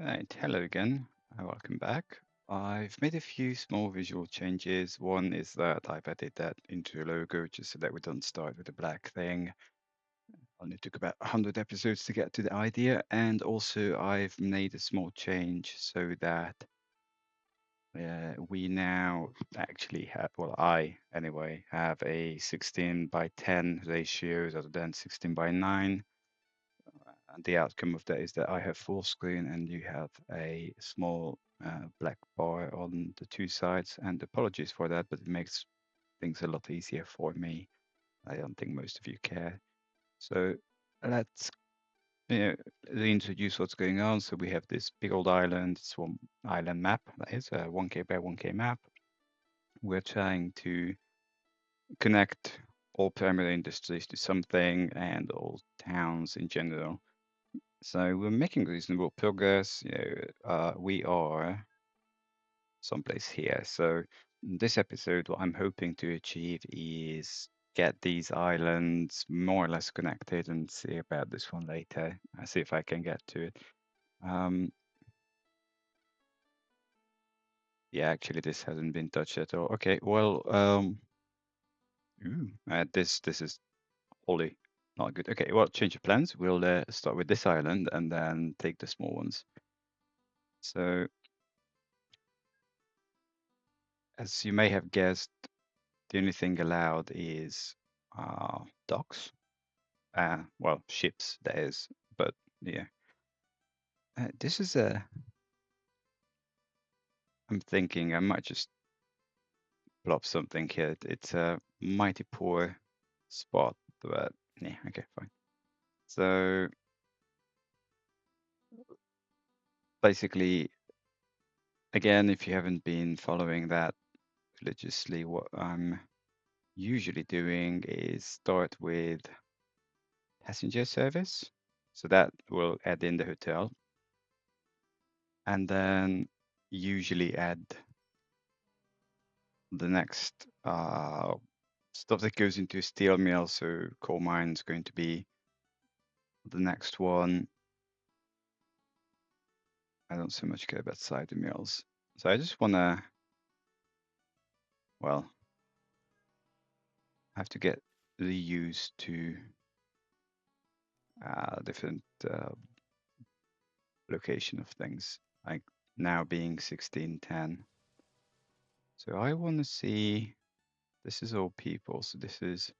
Right, hello again. Welcome back. I've made a few small visual changes. One is that I've added that into a logo just so that we don't start with a black thing. Only took about 100 episodes to get to the idea. And also, I've made a small change so that we now actually have, well, I anyway, have a 16 by 10 ratio rather than 16 by 9. And the outcome of that is that I have full screen and you have a small black bar on the two sides. And apologies for that, but it makes things a lot easier for me. I don't think most of you care. So let's reintroduce what's going on. So we have this big old island. It's one island map. That is a 1K by 1K map. We're trying to connect all primary industries to something and all towns in general. So we're making reasonable progress. We are someplace here. So in this episode, what I'm hoping to achieve is get these islands more or less connected and see about this one later. I see if I can get to it. Um, yeah, actually, this hasn't been touched at all. Okay, well, this is wholly not good. Okay, well, change of plans. We'll start with this island and then take the small ones. So as you may have guessed, the only thing allowed is docks. Well, ships, that is. But yeah, this is a. I'm thinking I might just plop something here. It's a mighty poor spot, but yeah, okay, fine. So basically, again, if you haven't been following that religiously, what I'm usually doing is start with passenger service. So that will add in the hotel. And then usually add the next stuff that goes into a steel mill. So coal mine is going to be the next one. I don't so much care about cider mills. So I just want to, well, have to get reused to different location of things, like now being 1610. So I want to see, this is all people. So this is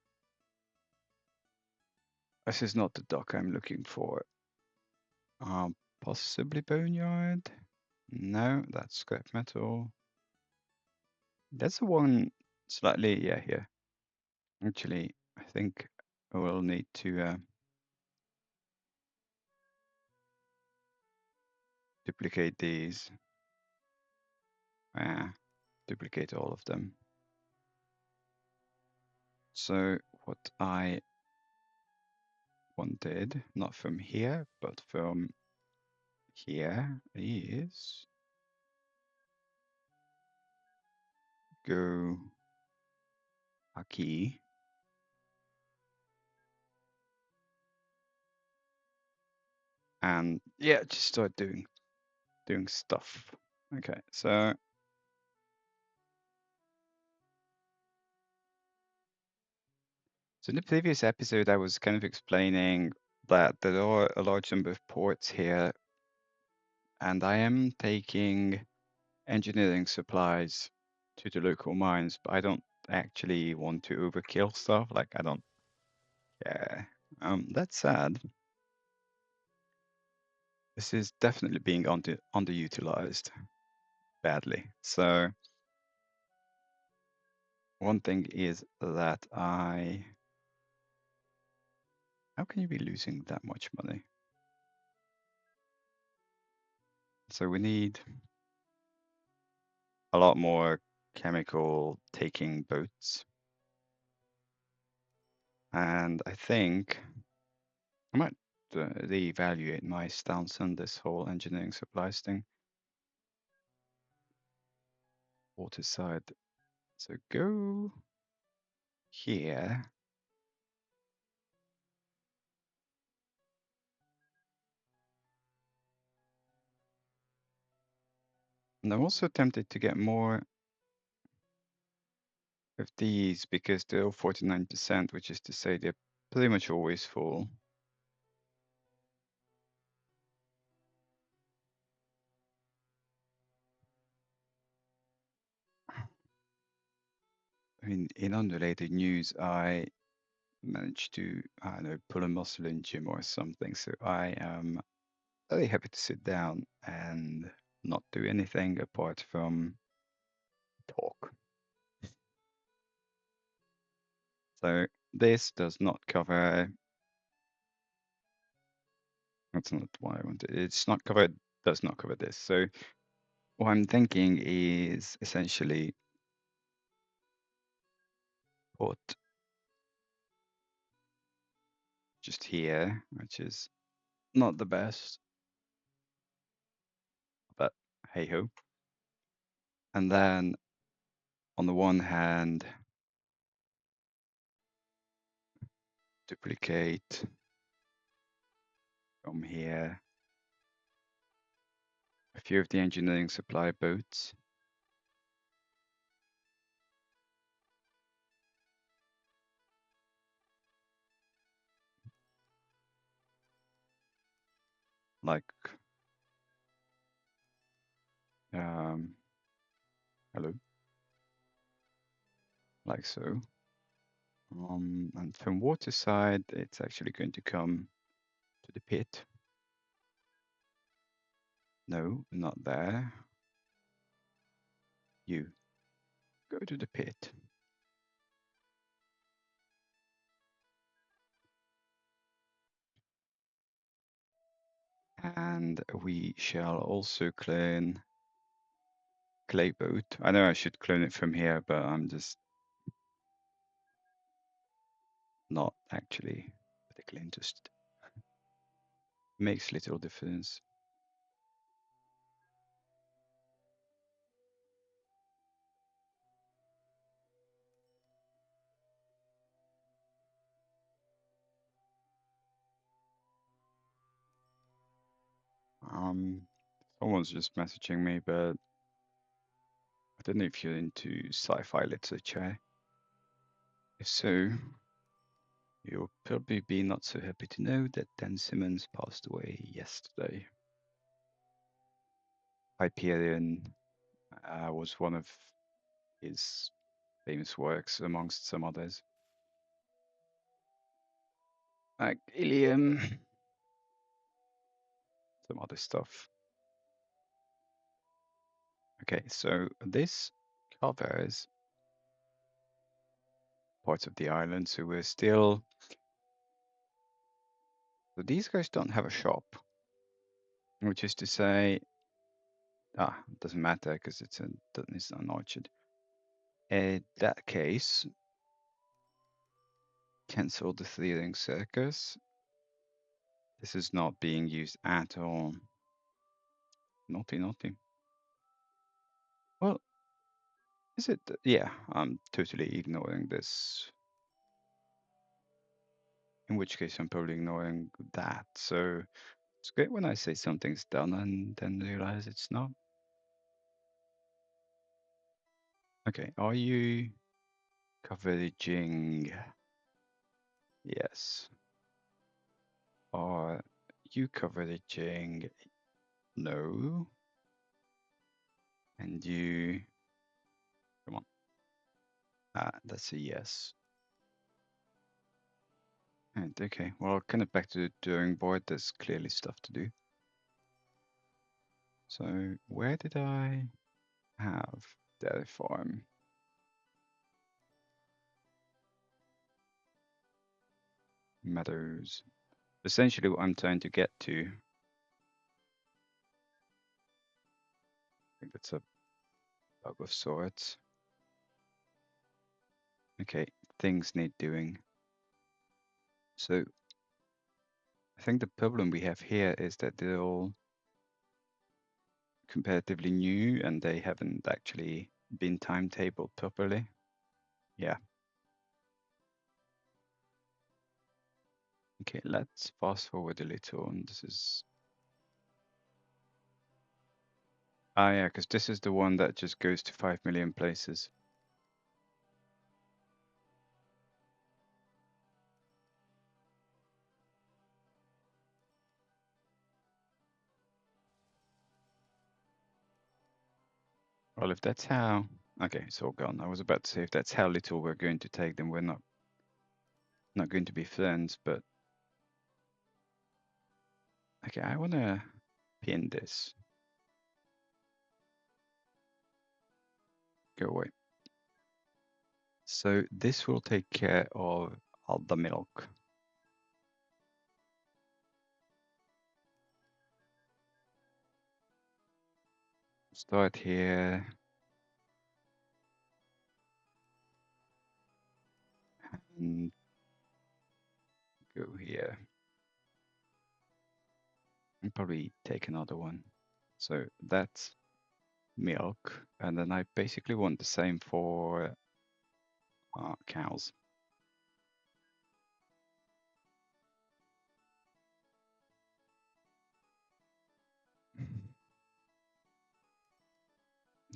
not the dock I'm looking for. Possibly boneyard. No, that's scrap metal. That's the one slightly, yeah, here. Actually, I think we'll need to duplicate these. Duplicate all of them. So what I wanted, not from here, but from here, is go aquí. And yeah, just start doing stuff. Okay, so in the previous episode, I was kind of explaining that there are a large number of ports here, and I am taking engineering supplies to the local mines, but I don't actually want to overkill stuff. Like, I don't care. That's sad. This is definitely being underutilized badly. So one thing is that how can you be losing that much money? So we need a lot more chemical taking boats. And I think I might reevaluate my stance on this whole engineering supplies thing. Water side. So go here. And I'm also tempted to get more of these because they're all 49%, which is to say they're pretty much always full. I mean, in unrelated news, I managed to, I don't know, pull a muscle in gym or something. So I am very happy to sit down and not do anything apart from talk. So this does not cover, that's not what I wanted. It's not covered, does not cover this. So what I'm thinking is essentially put just here, which is not the best, but hey ho. And then on the one hand, duplicate from here a few of the engineering supply boats. Like, hello, like so. And from water side, it's actually going to come to the pit. No, not there. You go to the pit. And we shall also clone clay boat. I know I should clone it from here, but I'm just not actually particularly interested. Makes little difference. Someone's just messaging me, but I don't know if you're into sci-fi literature. If so, you'll probably be not so happy to know that Dan Simmons passed away yesterday. Hyperion was one of his famous works, amongst some others. Like Ilium, some other stuff. Okay, so this covers parts of the island, so we're still. So these guys don't have a shop, which is to say, it doesn't matter because it's an orchard. In that case, cancel the 3-ring circus. This is not being used at all. Naughty, naughty. Well, is it? Yeah, I'm totally ignoring this. In which case, I'm probably ignoring that. So it's great when I say something's done and then realize it's not. Okay, are you coveraging? Yes. Are you coveraging? No. And you, come on. That's a yes. And okay, well, kind of back to the drawing board. There's clearly stuff to do. So where did I have dairy farm? Meadows. Essentially what I'm trying to get to, I think that's a bug of sorts. Okay, things need doing. So I think the problem we have here is that they're all comparatively new and they haven't actually been timetabled properly. Yeah. Okay, let's fast forward a little, and this is Ah, yeah, because this is the one that just goes to 5 million places. Well, if that's how... Okay, it's all gone. I was about to say if that's how little we're going to take, then we're not going to be friends, but... Okay, I want to pin this. Go away. So this will take care of all the milk. Start here. And go here. And probably take another one. So that's milk. And then I basically want the same for cows.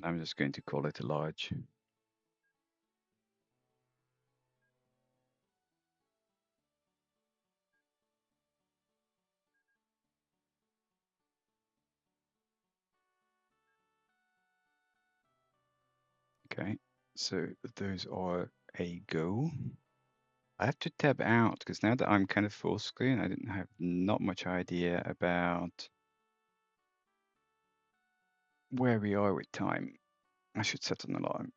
I'm just going to call it a large. Okay, so those are a go. I have to tab out because now that I'm kind of full screen, I didn't have not much idea about where we are with time. I should set an alarm.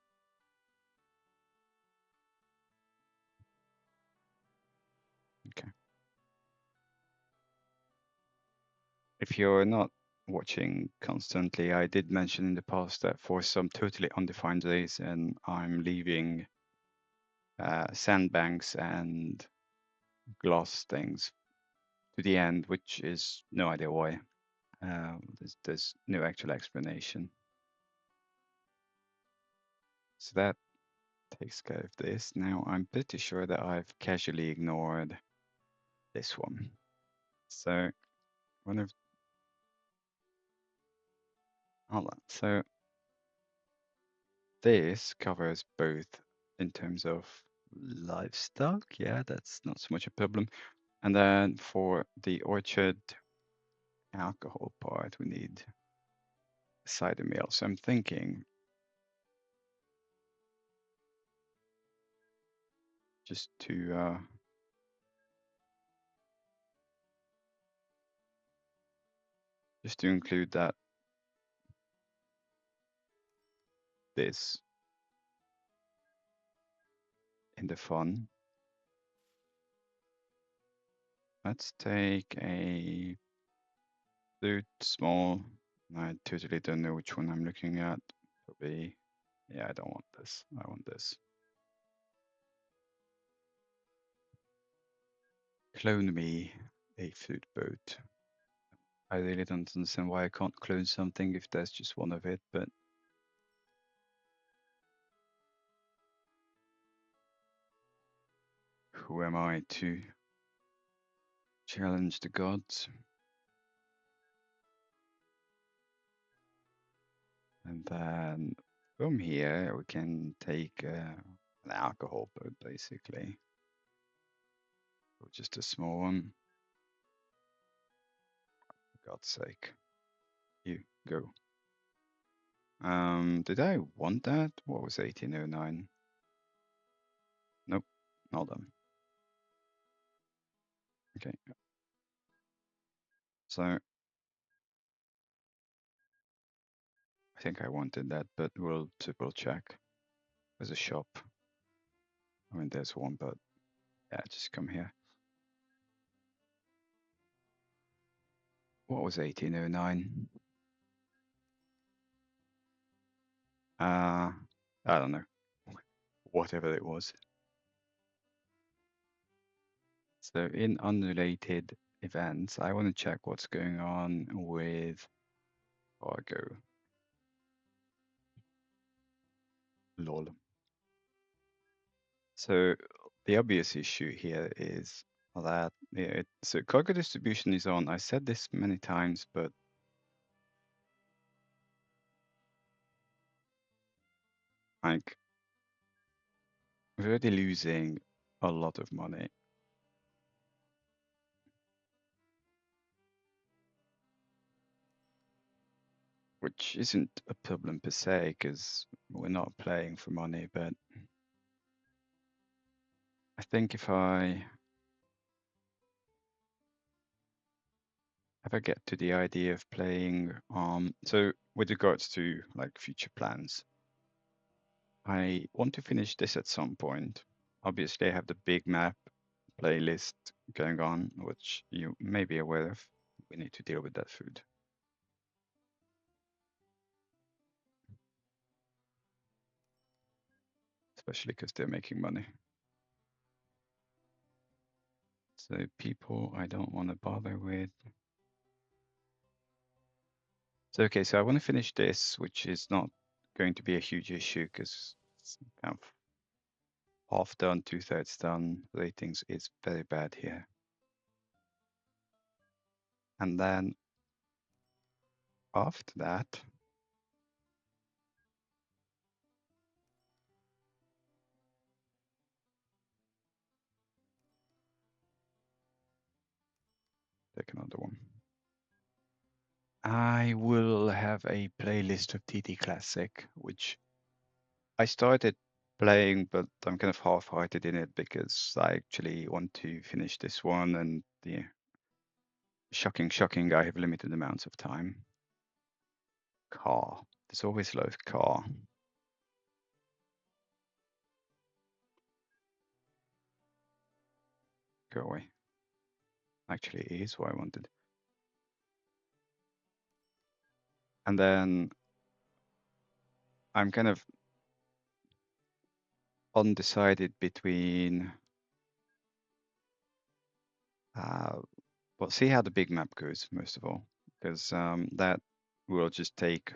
Okay. If you're not watching constantly, I did mention in the past that for some totally undefined reason, I'm leaving sandbanks and glass things to the end, which is no idea why. There's no actual explanation. So that takes care of this. Now I'm pretty sure that I've casually ignored this one. So one of hold on. So this covers both in terms of livestock. Yeah, that's not so much a problem. And then for the orchard alcohol part, we need cider mill. So I'm thinking just to include that this in the fun. Let's take a flute small. I totally don't know which one I'm looking at. Probably, yeah, I don't want this. I want this. Clone me a flute boat. I really don't understand why I can't clone something if there's just one of it, but who am I to challenge the gods? And then from here, we can take an alcohol boat, basically. Or just a small one. For God's sake. You, go. Did I want that? What was 1809? Nope, not done. Okay. So I think I wanted that, but we'll triple check. There's a shop. I mean, there's one, but yeah, just come here. What was 1809? I don't know. Whatever it was. So in unrelated events, I want to check what's going on with Argo. Lol. So the obvious issue here is that so cargo distribution is on. I said this many times, but Like, we're already losing a lot of money. Which isn't a problem per se, because we're not playing for money, but I think if I get to the idea of playing, so with regards to like future plans, I want to finish this at some point. Obviously, I have the big map playlist going on, which you may be aware of. We need to deal with that food. Especially because they're making money. So people I don't want to bother with. So okay, so I want to finish this, which is not going to be a huge issue because it's kind of half done, 2/3 done. Ratings is very bad here. And then after that, take another one. I will have a playlist of TT Classic, which I started playing, but I'm kind of half-hearted in it because I actually want to finish this one, and yeah, shocking, I have limited amounts of time. Car. There's always a lot of car. Go away. Actually, it is what I wanted. And then I'm kind of undecided between well, see how the big map goes, most of all, because that will just take.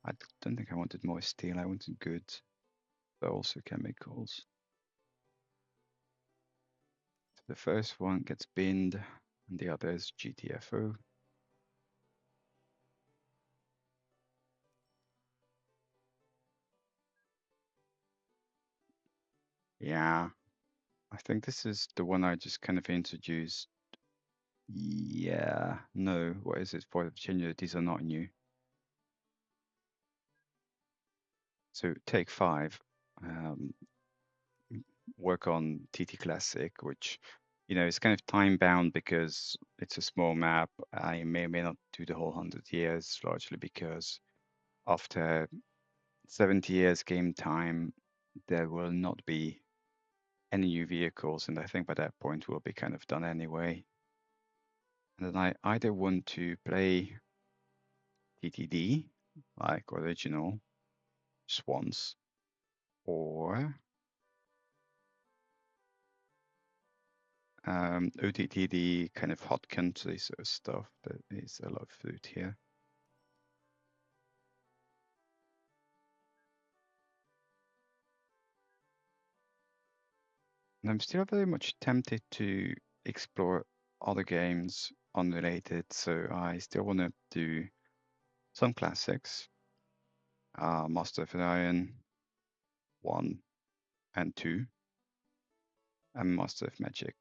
I don't think I wanted more steel. I wanted goods, but also chemicals. So the first one gets binned, and the other is GTFO. Yeah, I think this is the one I just kind of introduced. Yeah, no, what is it? 4th of January. These are not new. So take 5. Work on TT Classic, which is kind of time bound because it's a small map. I may or may not do the whole 100 years, largely because after 70 years game time, there will not be any new vehicles, and I think by that point we'll be kind of done anyway. And then I either want to play TTD, like original, just once, or OTTD kind of hot country sort of stuff. There is a lot of food here. And I'm still very much tempted to explore other games unrelated, so I still want to do some classics, Master of Orion 1 and 2, and Master of Magic.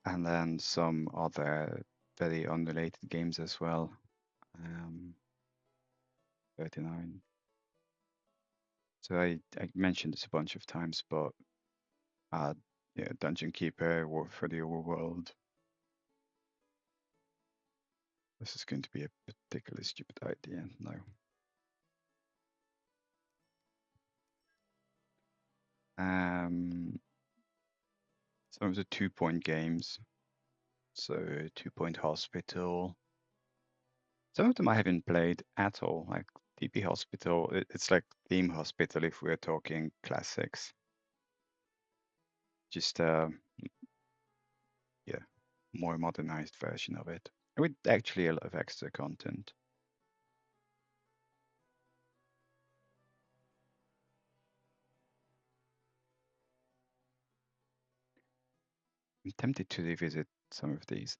And then some other very unrelated games as well. 39. So I mentioned this a bunch of times, but yeah, Dungeon Keeper, War for the Overworld. This is going to be a particularly stupid idea. No. Some of the 2-point games. So 2-point Hospital. Some of them I haven't played at all. Like TP Hospital, it's like Theme Hospital if we're talking classics. Just yeah, more modernized version of it. With actually a lot of extra content. I'm tempted to revisit some of these.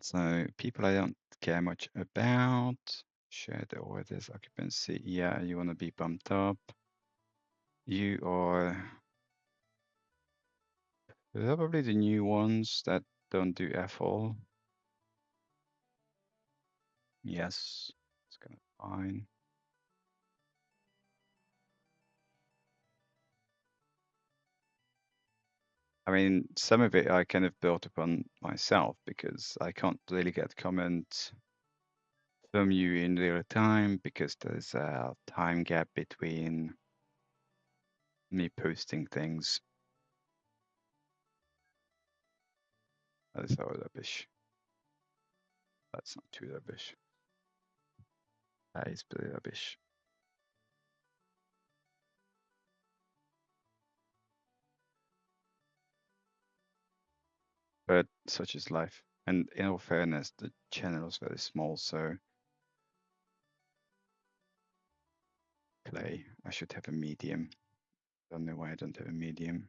So people I don't care much about. Share the orders, occupancy. Yeah, you want to be bumped up. You are probably the new ones that don't do F-all. Yes, it's kind of fine. I mean, some of it I kind of built upon myself because I can't really get comments from you in real time because there's a time gap between me posting things. That's all rubbish. That's not too rubbish. That is pretty rubbish. But such is life. And in all fairness, the channel is very small, so play. I should have a medium. Don't know why I don't have a medium.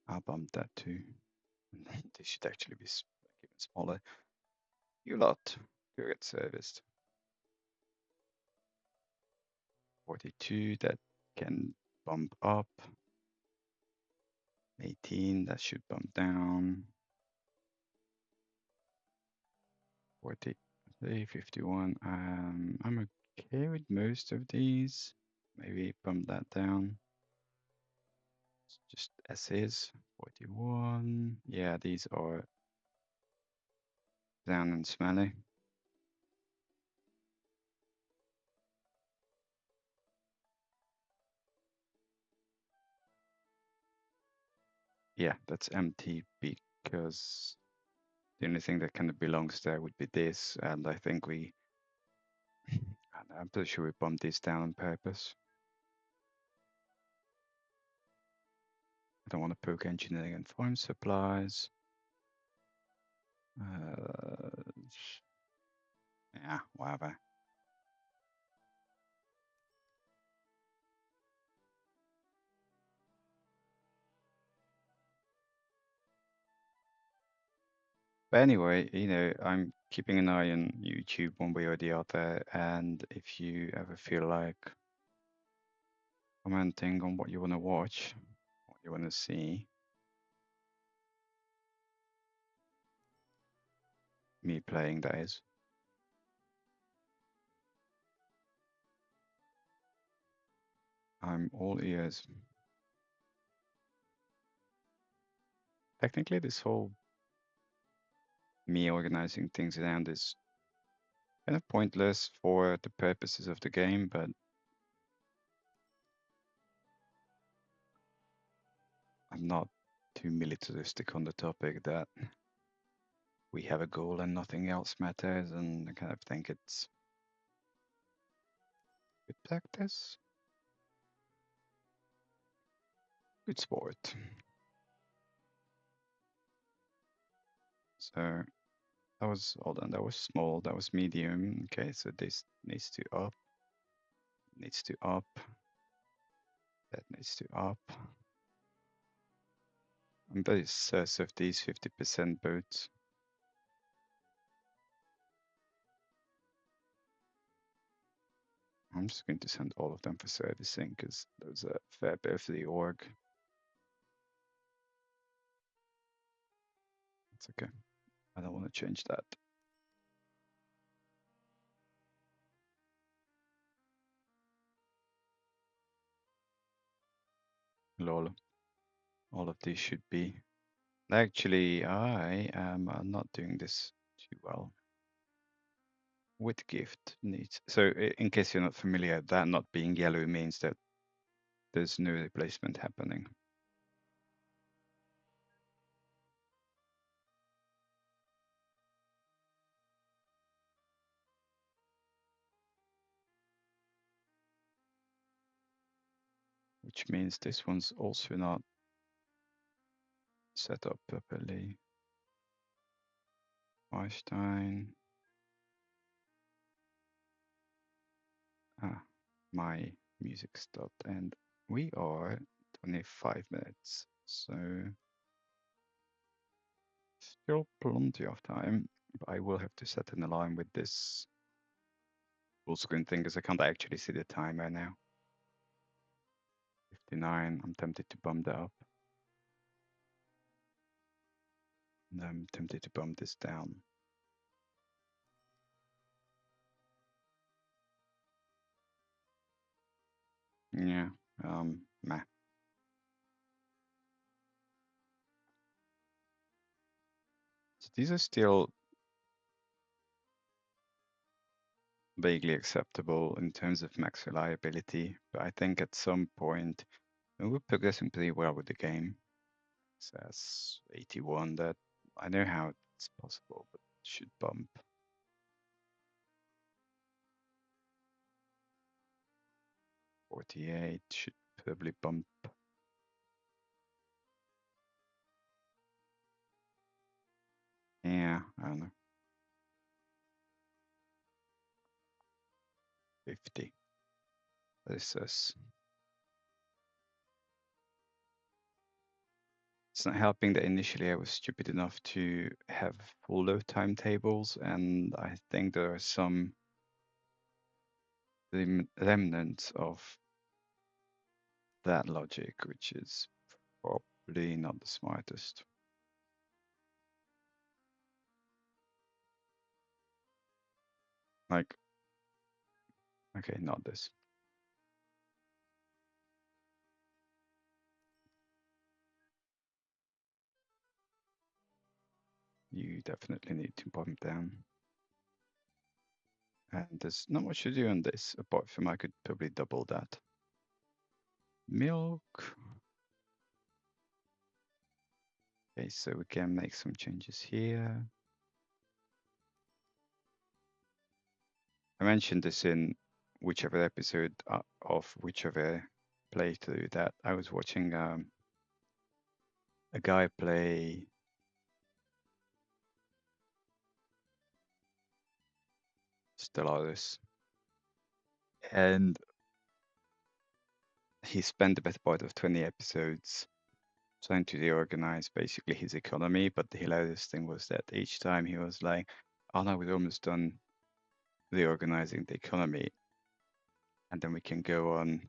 I'll bump that too. They should actually be even smaller. You lot, go get serviced. 42, that can bump up. 18, that should bump down. 43, 51. I'm okay with most of these. Maybe bump that down. Just as is. 41. Yeah, these are down and smelly. Yeah, that's empty because the only thing that kind of belongs there would be this, and I think I'm pretty sure we bumped this down on purpose. I don't want to poke engineering and farm supplies. Yeah, whatever. But anyway, I'm keeping an eye on YouTube one way or the other, and if you ever feel like commenting on what you want to watch, what you want to see, me playing, that is, I'm all ears. Technically, this whole me organizing things around is kind of pointless for the purposes of the game, but I'm not too militaristic on the topic that we have a goal and nothing else matters, and I kind of think it's good practice, good sport. So that was, hold on, that was small, that was medium. Okay, so this needs to up, that needs to up. I'm very sus of these 50% boats. I'm just going to send all of them for servicing because there's a fair bit of the org. It's okay. I don't want to change that. Lol. All of these should be. Actually, I am not doing this too well. With gift needs. So in case you're not familiar, that not being yellow means that there's no replacement happening. Which means this one's also not set up properly. Einstein. My music stopped and we are 25 minutes. So Still plenty of time, but I will have to set an alarm with this full screen thing because I can't actually see the timer now. 59, I'm tempted to bump that up. And I'm tempted to bump this down. Yeah, meh. So these are still vaguely acceptable in terms of max reliability, but I think at some point we're progressing pretty well with the game. So that's 81. That I know how it's possible, but should bump. 48 should probably bump. Yeah, I don't know. 50. This is. It's not helping that initially I was stupid enough to have full load timetables, and I think there are some remnants of that logic, which is probably not the smartest. Like, okay, not this. You definitely need to bump down. And there's not much to do on this, apart from I could probably double that. Milk. Okay, so we can make some changes here. I mentioned this in whichever episode of whichever playthrough that I was watching a guy play Stellaris, and he spent the better part of 20 episodes trying to reorganize basically his economy. But the hilarious thing was that each time he was like, "Oh no, we're almost done reorganizing the economy, and then we can go on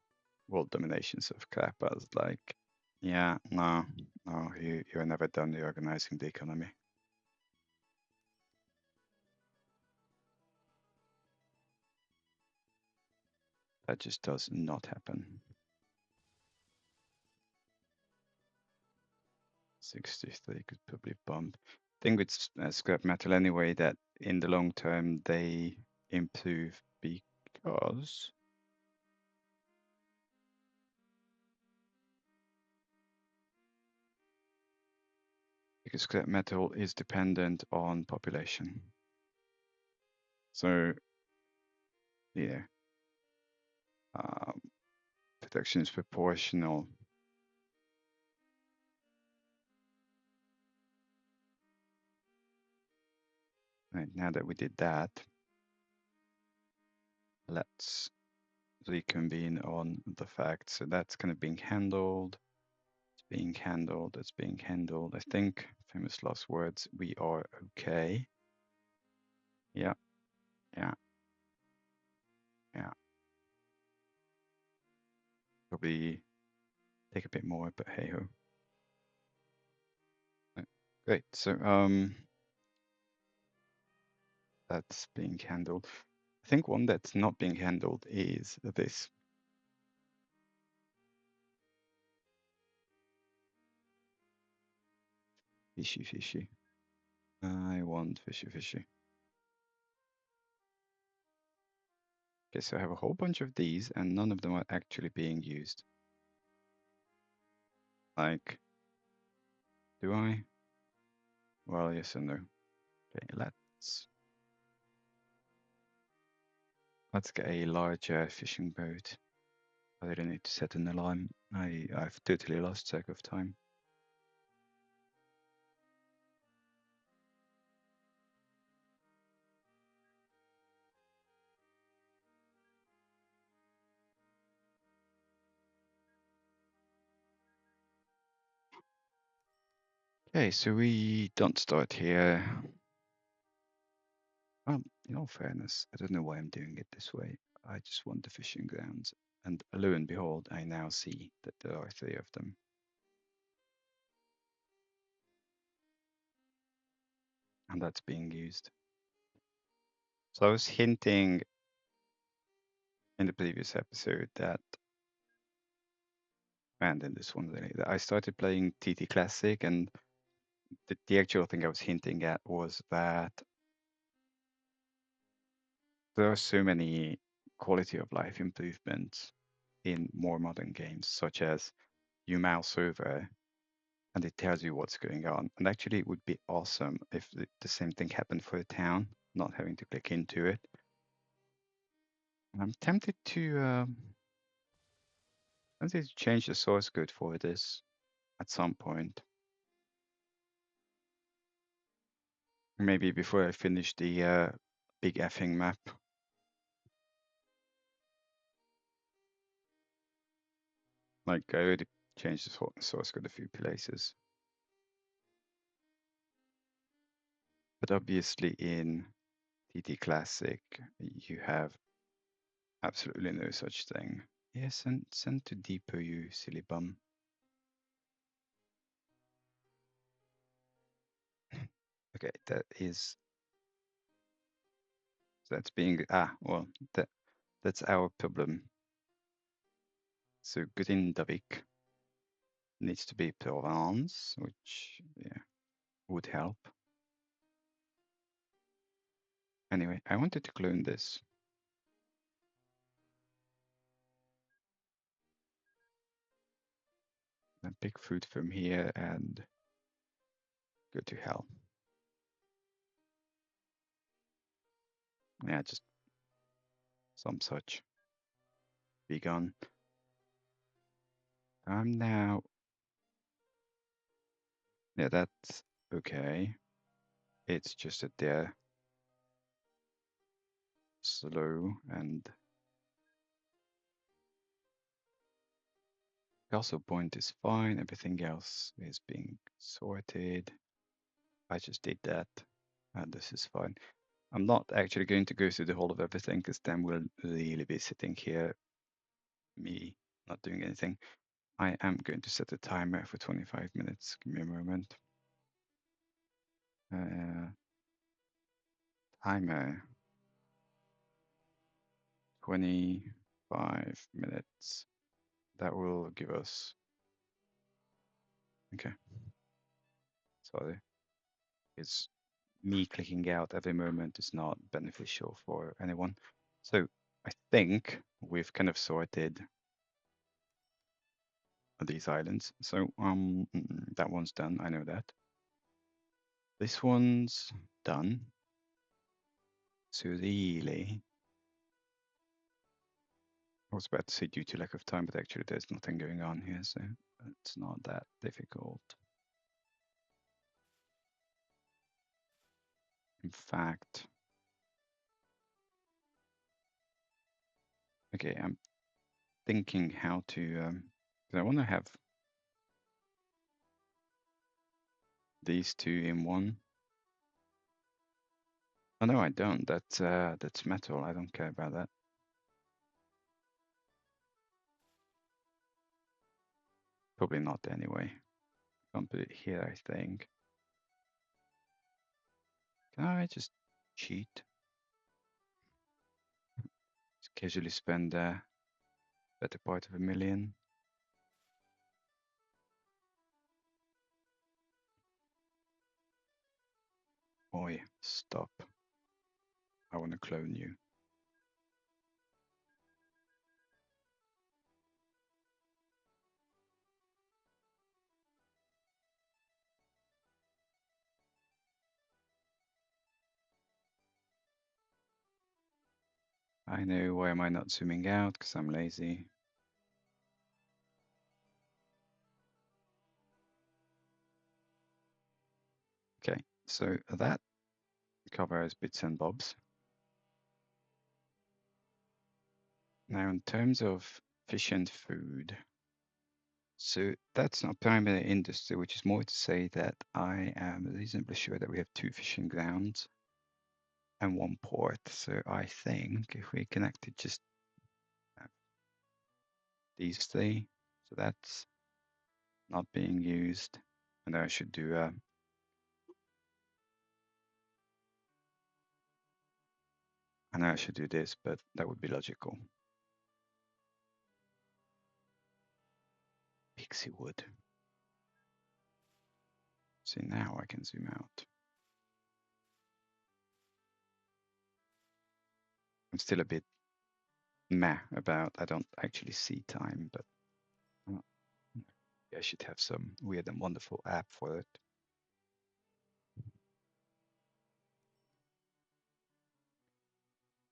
world dominations of crap." I was like, "Yeah, no, you're never done reorganizing the economy." That just does not happen. 63 could probably bump. Thing with scrap metal anyway, that in the long term they improve because scrap metal is dependent on population. So, yeah, protection is proportional. Right, now that we did that, let's reconvene on the facts. So that's kind of being handled. It's being handled. It's being handled. I think, famous last words, we are okay. Yeah, yeah, yeah. Probably take a bit more, but hey ho. Great. So that's being handled. I think one that's not being handled is this. Fishy, fishy. I want fishy, fishy. Okay, so I have a whole bunch of these, and none of them are actually being used. Like, do I? Well, yes and no. Okay, let's get a larger fishing boat. I really need to set an alarm. I've totally lost track of time. Okay, so we don't start here. In all fairness, I don't know why I'm doing it this way. I just want the fishing grounds. And lo and behold, I now see that there are 3 of them. And that's being used. So I was hinting in the previous episode that, and in this one really, that I started playing TT Classic, and the actual thing I was hinting at was that there are so many quality of life improvements in more modern games, such as you mouse over and it tells you what's going on. And actually, it would be awesome if the same thing happened for a town, not having to click into it. And I'm tempted to change the source code for this at some point. Maybe before I finish the big effing map. Like I already changed the source code a few places. But obviously in TT Classic, you have absolutely no such thing. Yeah, send to Depot, you silly bum. Okay, that's being well, that's our problem. So Grindavik needs to be Provence, which would help. Anyway, I wanted to clone this. And pick food from here and go to hell. Yeah, just some such. Be gone. I'm now. Yeah, that's okay. It's just that they're slow and castle point is fine. Everything else is being sorted. I just did that, and this is fine. I'm not actually going to go through the whole of everything because then we'll really be sitting here, me not doing anything. I am going to set a timer for 25 minutes. Give me a moment. Timer 25 minutes. That will give us. Okay. Sorry. It's me clicking out every moment is not beneficial for anyone. So I think we've kind of sorted these islands. So that one's done. I know that. This one's done. So really, I was about to say due to lack of time, but actually there's nothing going on here, so it's not that difficult. In fact, okay, I'm thinking how to. I want to have these two in one. Oh no, I don't. That's metal. I don't care about that. Probably not anyway. Can't put it here, I think. Can I just cheat? Just casually spend better part of $1 million. Oi, stop. I want to clone you. I know, why am I not zooming out? Because I'm lazy. Okay, so that covers bits and bobs. Now, in terms of fish and food, So that's not primary industry, which is more to say that I am reasonably sure that we have 2 fishing grounds and 1 port. So I think if we connected just these 3, so that's not being used, and I should do and I should do this, but that would be logical. Pixie wood. See, now I can zoom out. I'm still a bit meh about I don't actually see time, but I should have some weird and wonderful app for it.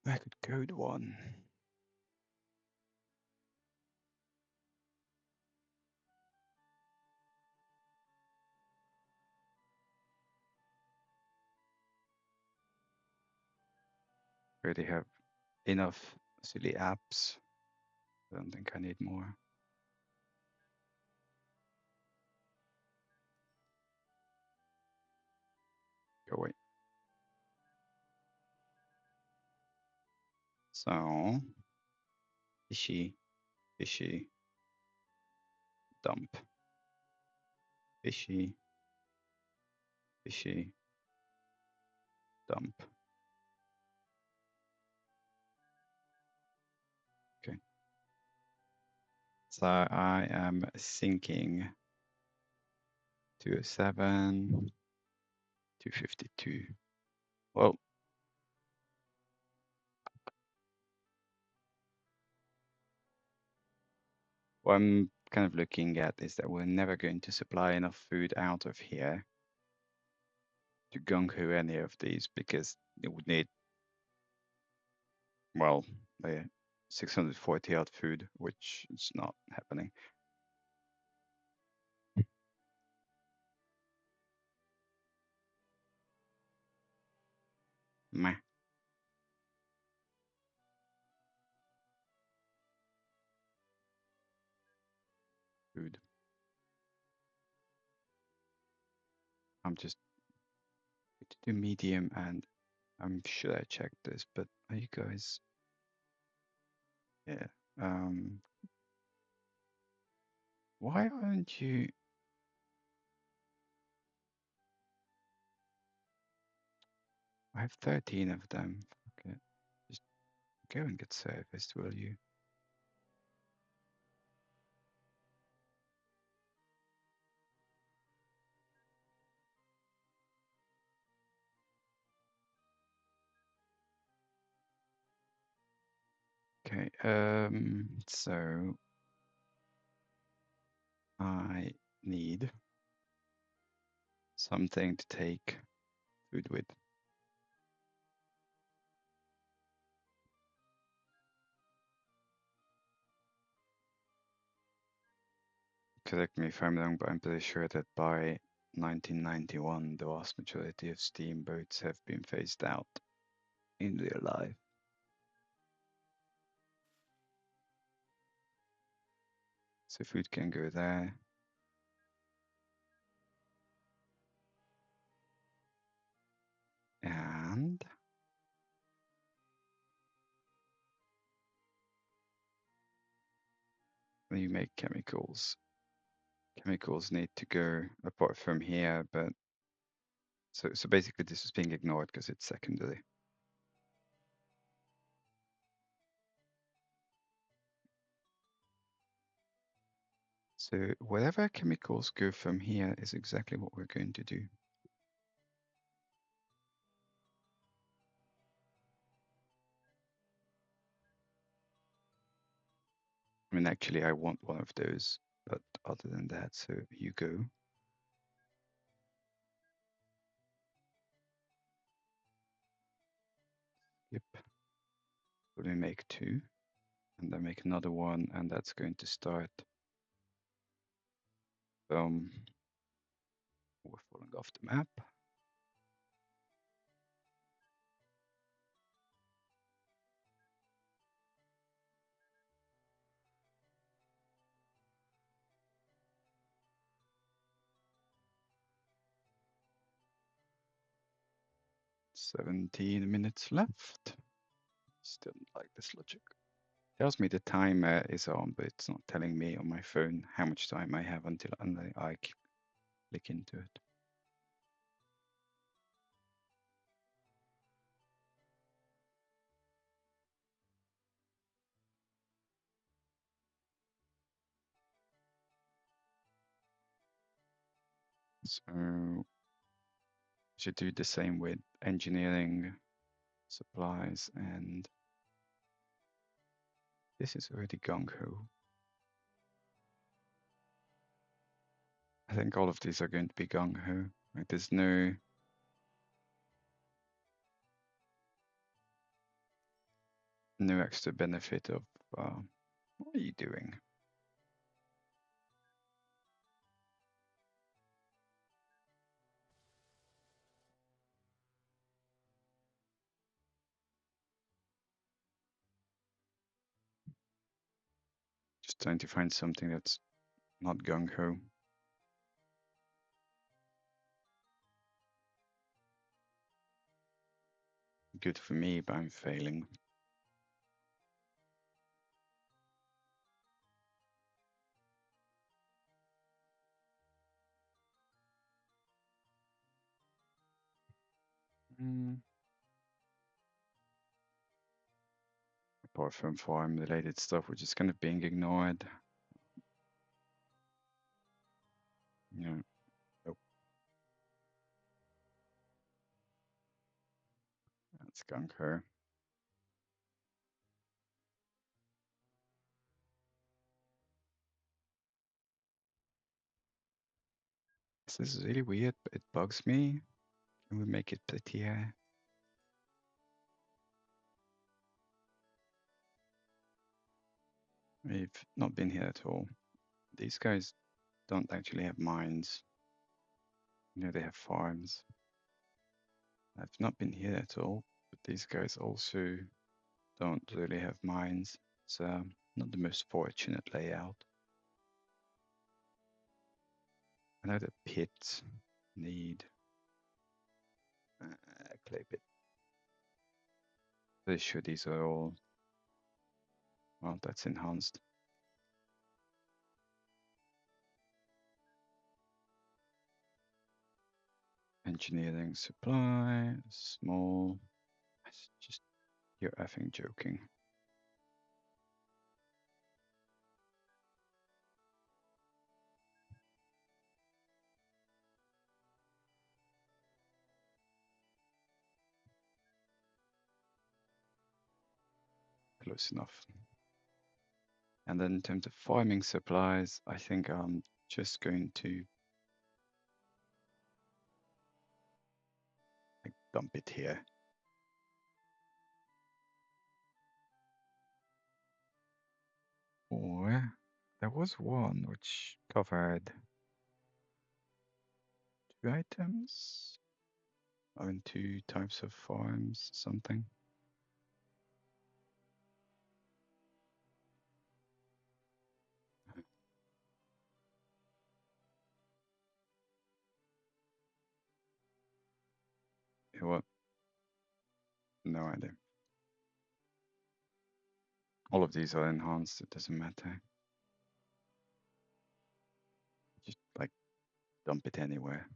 I could code one. Already have enough silly apps. I don't think I need more. Go away. So, fishy, fishy, dump, fishy, fishy, dump. Okay. So I am syncing 207, 252. Well, what I'm kind of looking at is that we're never going to supply enough food out of here to gung ho any of these because it would need, well, 640 odd food, which is not happening. Meh. Food. I'm just to do medium, and I'm sure I checked this, but are you guys? Yeah. Why aren't you? I have 13 of them. Okay. Just go and get serviced, will you? Okay. So I need something to take food with. Correct me if I'm wrong, but I'm pretty sure that by 1991, the vast majority of steamboats have been phased out in real life. So food can go there. And you make chemicals. Chemicals need to go apart from here, but so basically this is being ignored because it's secondary. So wherever chemicals go from here is exactly what we're going to do. I mean, actually, I want one of those, but other than that, so you go. Yep. Let me make 2, and then make another one, and that's going to start. We're falling off the map. 17 minutes left. Still don't like this logic. Tells me the timer is on, but it's not telling me on my phone how much time I have until I click into it. So should do the same with engineering, supplies, and this is already gung-ho. I think all of these are going to be gung-ho. Like there's no extra benefit of what are you doing? Just trying to find something that's not gung-ho. Good for me, but I'm failing. Apart from farm-related stuff, which is kind of being ignored. You know, that's gung-ho. This is really weird, but it bugs me. Can we make it prettier? We've not been here at all. These guys don't actually have mines. You know, they have farms. I've not been here at all, but these guys also don't really have mines. It's not the most fortunate layout. I know the pits need clay pit. Pretty sure these are all, well, that's enhanced. Engineering supply, small. It's just, you're effing joking. Close enough. And then in terms of farming supplies, I think I'm just going to dump it here. Or there was one which covered 2 items. Oh, and 2 types of farms, something. What? No idea. All of these are enhanced, it doesn't matter. Just like dump it anywhere.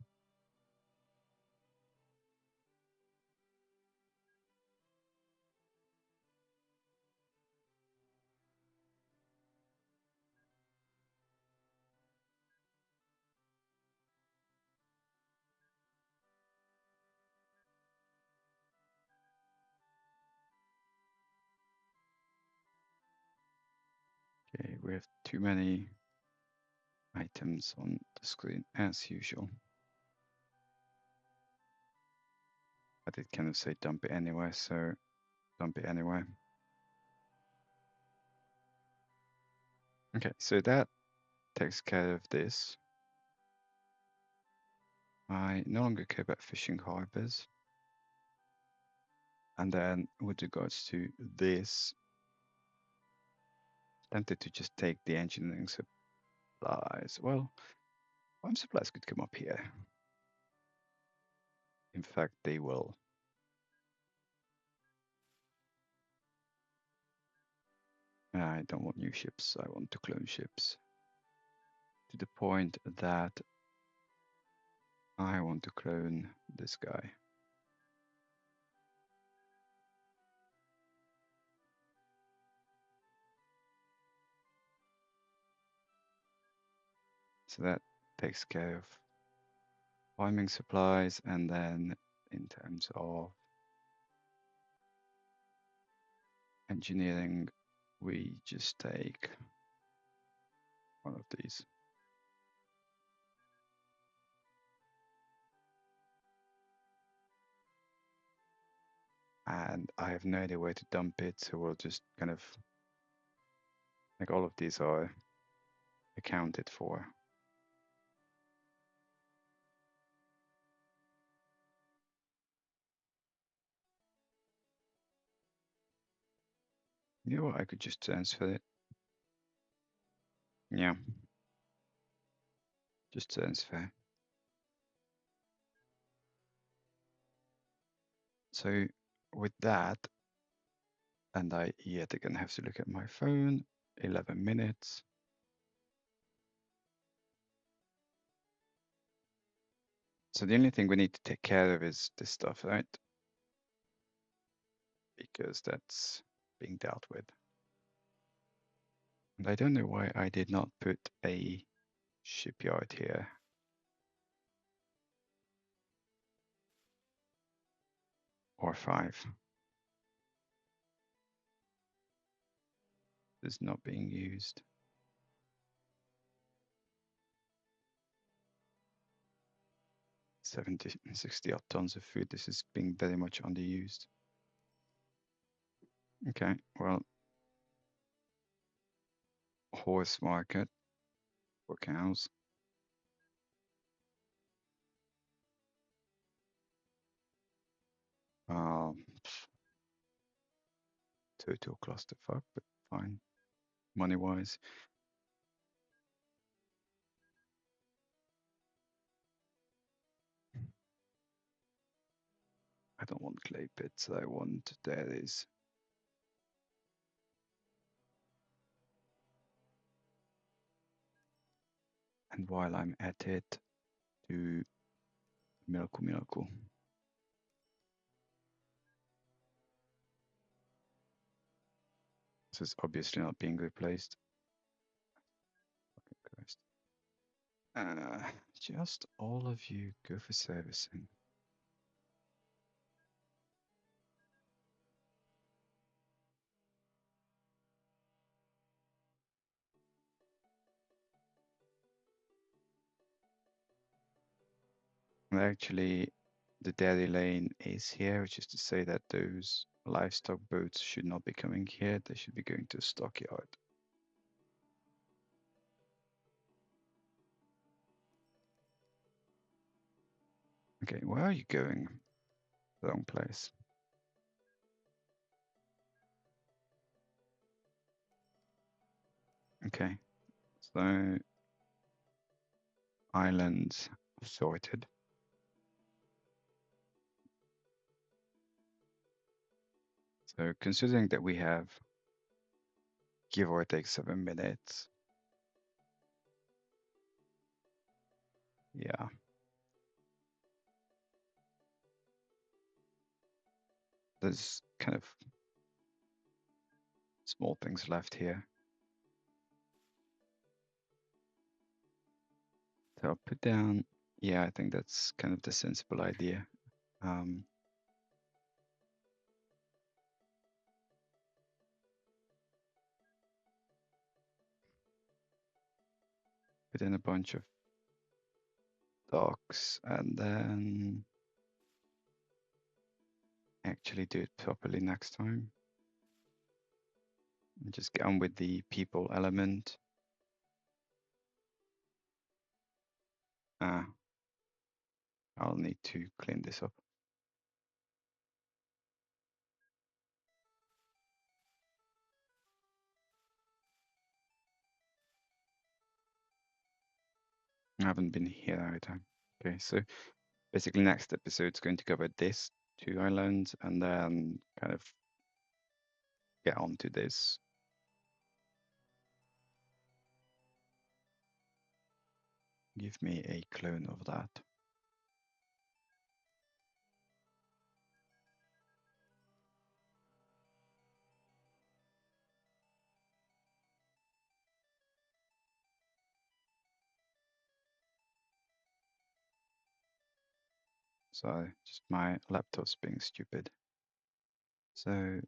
Okay, we have too many items on the screen as usual. I did kind of say dump it anywhere, so dump it anywhere. Okay, so that takes care of this. I no longer care about fishing harbors. And then with regards to this, tempted to just take the engineering supplies. Well, farm supplies could come up here. In fact, they will. I don't want new ships. I want to clone ships to the point that I want to clone this guy. So that takes care of farming supplies, and then in terms of engineering, we just take one of these. And I have no idea where to dump it, so we'll just kind of, like, all of these are accounted for. You know what, I could just transfer it. Yeah, just transfer. So with that, and I yet again have to look at my phone, 11 minutes. So the only thing we need to take care of is this stuff, right? Because that's being dealt with. And I don't know why I did not put a shipyard here. Or 5. Is not being used. 70, 60 odd tons of food. This is being very much underused. Okay, well, horse market for cows. Total clusterfuck, but fine, money-wise. I don't want clay pits. I want dairies. And while I'm at it, do miracle. This is obviously not being replaced. Okay, Christ. Just all of you go for servicing. And actually, the dairy lane is here, which is to say that those livestock boats should not be coming here. They should be going to a stockyard. Okay, where are you going? Wrong place. Okay, so islands sorted. So considering that we have give or take 7 minutes, yeah. There's kind of small things left here. So I'll put down, yeah, I think that's kind of the sensible idea. Put in a bunch of docks and then actually do it properly next time. And just get on with the people element. I'll need to clean this up. I haven't been here either. Okay, so basically next episode is going to cover this 2 islands and then kind of get onto this give me a clone of that. So just my laptop's being stupid. So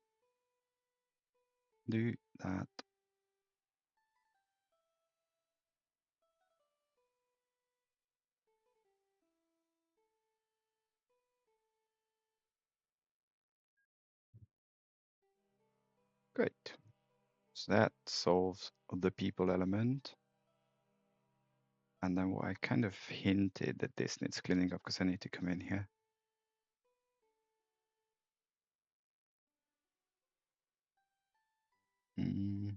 do that. Great. So that solves the people element. And then what I kind of hinted that this needs cleaning up because I need to come in here. Mm.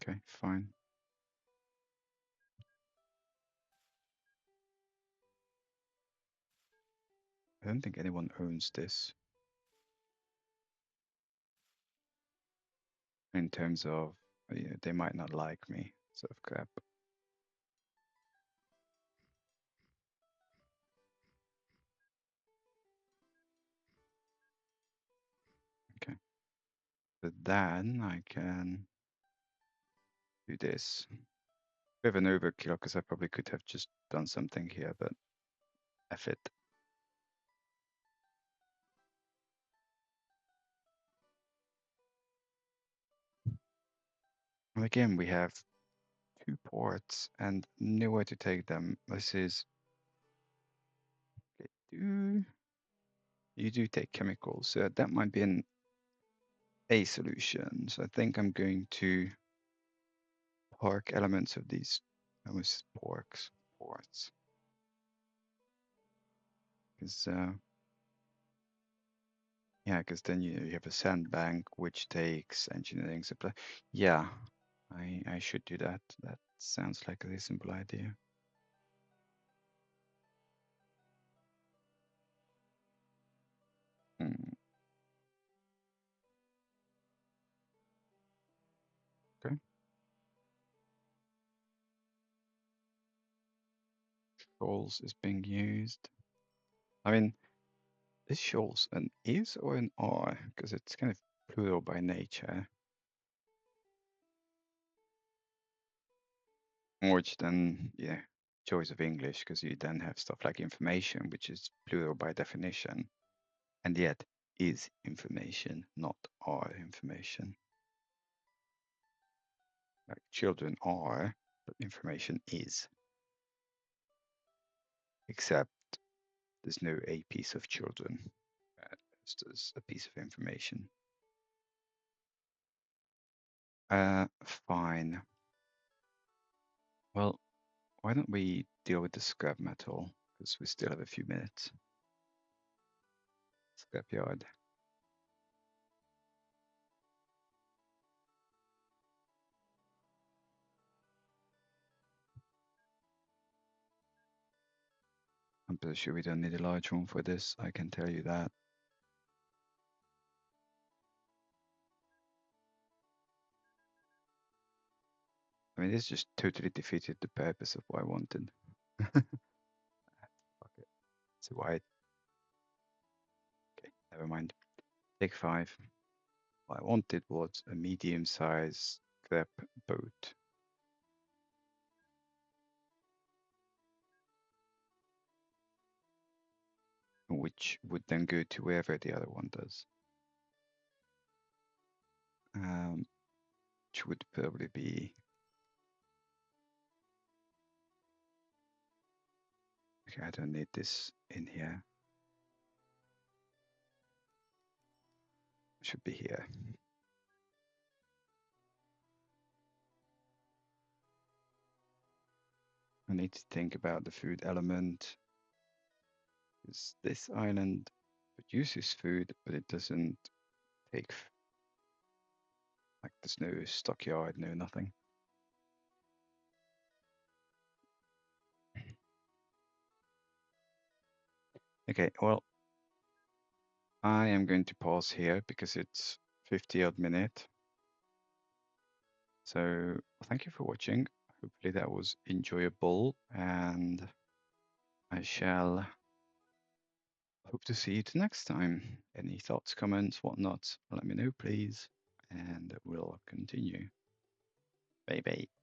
Okay, fine. I don't think anyone owns this in terms of they might not like me, sort of crap. Okay. But then I can do this. Bit of an overkill because I probably could have just done something here, but F it. And again, we have 2 ports and nowhere to take them. This is you do take chemicals, so that might be a solution. So I think I'm going to park elements of these almost ports, because yeah, because then you have a sandbank which takes engineering supply. Yeah, I should do that. That sounds like a reasonable idea. Hmm. Okay. Shoals is being used. I mean, is shoals an is or an are? Because it's kind of plural by nature. Which then, yeah, choice of English, because you then have stuff like information, which is plural by definition, and yet is information, not are information. Like children are, but information is. Except there's no a piece of children. It's just a piece of information. Fine. Well, why don't we deal with the scrap metal? Because we still have a few minutes. Scrapyard. I'm pretty sure we don't need a large room for this, I can tell you that. I mean, this just totally defeated the purpose of what I wanted. Fuck it. So why? Okay, never mind. Take 5. What I wanted was a medium-sized scrap boat. Which would then go to wherever the other one does. Which would probably be... Okay, I don't need this in here. It should be here. I need to think about the food element. Because this island produces food, but it doesn't take... Like, there's no stockyard, no nothing. Okay, well, I am going to pause here because it's 50 odd minute. So thank you for watching. Hopefully that was enjoyable, and I shall hope to see you next time. Any thoughts, comments, whatnot, let me know, please, and we'll continue. Bye bye.